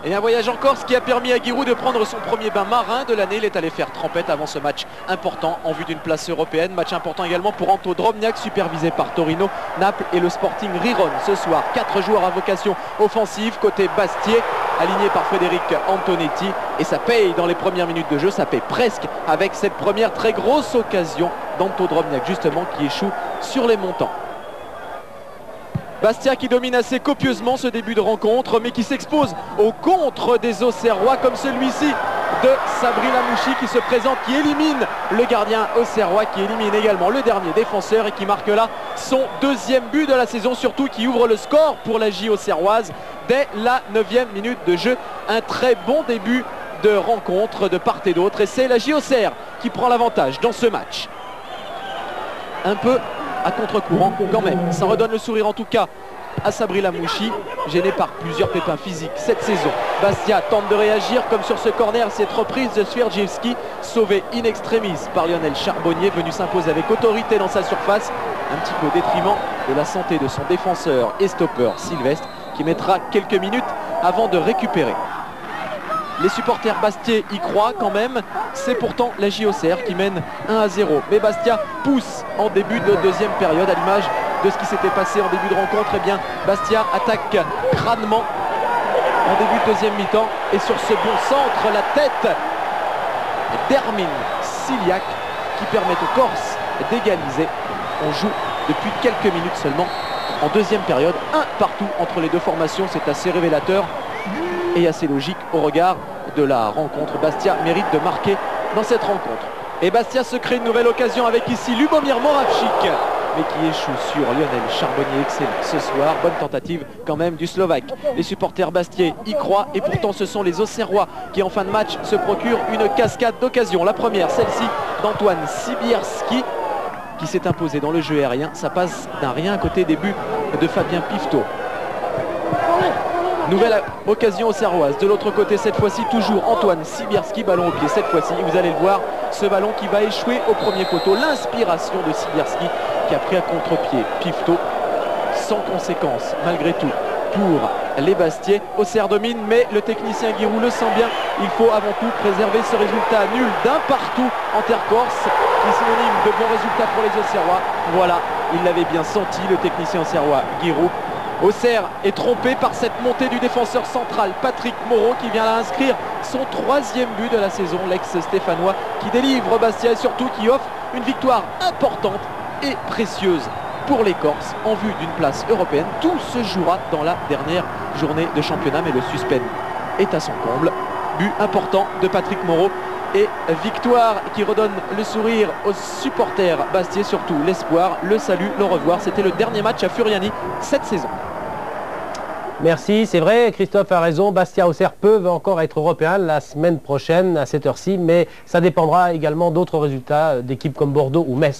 Et un voyage en Corse qui a permis à Giroud de prendre son premier bain marin de l'année. Il est allé faire trempette avant ce match important en vue d'une place européenne. Match important également pour Anto Drobniak, supervisé par Torino, Naples et le Sporting Riron. Ce soir, 4 joueurs à vocation offensive côté Bastia, aligné par Frédéric Antonetti. Et ça paye dans les premières minutes de jeu, ça paye presque avec cette première très grosse occasion d'Anto Drobniak justement qui échoue sur les montants. Bastia qui domine assez copieusement ce début de rencontre, mais qui s'expose au contre des Auxerrois comme celui-ci de Sabri Lamouchi qui se présente, qui élimine le gardien auxerrois, qui élimine également le dernier défenseur et qui marque là son deuxième but de la saison, surtout qui ouvre le score pour la J auxerroise dès la 9e minute de jeu. Un très bon début de rencontre de part et d'autre et c'est la J Auxerre qui prend l'avantage dans ce match. Un peu à contre-courant quand même, ça redonne le sourire en tout cas à Sabri Lamouchi, gêné par plusieurs pépins physiques cette saison. Bastia tente de réagir comme sur ce corner, cette reprise de Swierdziewski, sauvé in extremis par Lionel Charbonnier, venu s'imposer avec autorité dans sa surface, un petit peu au détriment de la santé de son défenseur et stopper Sylvestre, qui mettra quelques minutes avant de récupérer. Les supporters bastiais y croient quand même. C'est pourtant la J Auxerre qui mène 1-0. Mais Bastia pousse en début de deuxième période à l'image de ce qui s'était passé en début de rencontre. Eh bien, Bastia attaque crânement en début de deuxième mi-temps. Et sur ce bon centre, la tête d'Hermine Siliac qui permet aux Corses d'égaliser. On joue depuis quelques minutes seulement en deuxième période. Un partout entre les deux formations. C'est assez révélateur et assez logique au regard de la rencontre. Bastia mérite de marquer dans cette rencontre. Et Bastia se crée une nouvelle occasion avec ici Lubomir Moravchik, mais qui échoue sur Lionel Charbonnier. Excellent ce soir, bonne tentative quand même du Slovaque. Les supporters bastiais y croient et pourtant ce sont les Auxerrois qui en fin de match se procurent une cascade d'occasions. La première, celle-ci d'Antoine Sibierski qui s'est imposé dans le jeu aérien. Ça passe d'un rien à côté des buts de Fabien Pifto. Nouvelle occasion auxerroise. De l'autre côté, cette fois-ci, toujours Antoine Sibierski, ballon au pied. Cette fois-ci, vous allez le voir, ce ballon qui va échouer au premier poteau. L'inspiration de Sibierski qui a pris à contre-pied Pifto. Sans conséquence, malgré tout, pour les Bastiais. Auxerre domine, mais le technicien Giroud le sent bien. Il faut avant tout préserver ce résultat nul d'un partout en terre corse, qui est synonyme de bons résultats pour les Auxerrois. Voilà, il l'avait bien senti, le technicien auxerrois Giroud. Auxerre est trompé par cette montée du défenseur central Patrick Moreau qui vient là inscrire son 3e but de la saison, l'ex-stéphanois qui délivre Bastia et surtout qui offre une victoire importante et précieuse pour les Corses en vue d'une place européenne. Tout se jouera dans la dernière journée de championnat, mais le suspense est à son comble. But important de Patrick Moreau et victoire qui redonne le sourire aux supporters bastiais, surtout l'espoir, le salut, le revoir. C'était le dernier match à Furiani cette saison. Merci, c'est vrai, Christophe a raison, Bastia-Auxerre peuvent encore être européens la semaine prochaine à cette heure-ci, mais ça dépendra également d'autres résultats d'équipes comme Bordeaux ou Metz.